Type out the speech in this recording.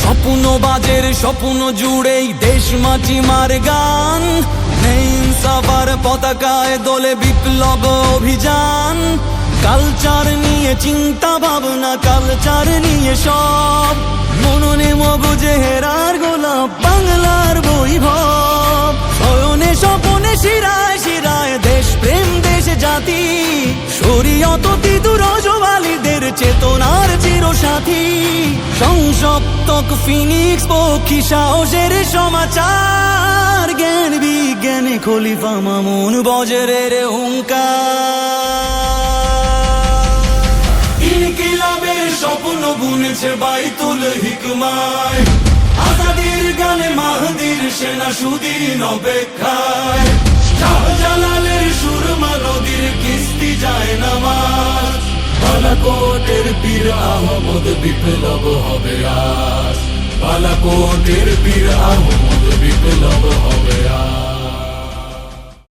স্বপ্নবাজের স্বপ্ন জুড়েই দেশ মাটি মার গান, নেই সাফার পতাকায় দোলে বিপ্লব অভিযান। কালচার নিয়ে চিন্তা ভাবনা, কালচার নিয়ে সব, মননে মগজে হেরার গোলাপ বাংলার বৈভব। শয়নে স্বপনে শিরায় শিরায় দেশ প্রেম দেশ জাতি, শরীয়ত তিতু রজবালিদের চেতনার চিরসাথী। সংসপ্তক ফিনিক্স পক্ষী সাহসের সমাচার, জ্ঞান বিজ্ঞানে খলিফা মামুন বজ্রের হুঙ্কার। ইনকিলাবের স্বপ্ন বুনেছে বাইতুল হিকমায়, আজাদির গানে মাহদির সেনা সুদিন অপেক্ষায়। শাহজালালের সুরমা নদীর কিস্তি যায় নামাজ, বালাকোটের পীর আহমদ বিপ্লব হবে আজ, বালাকোটের পীর আহমদ বিপ্লব হবে আজ।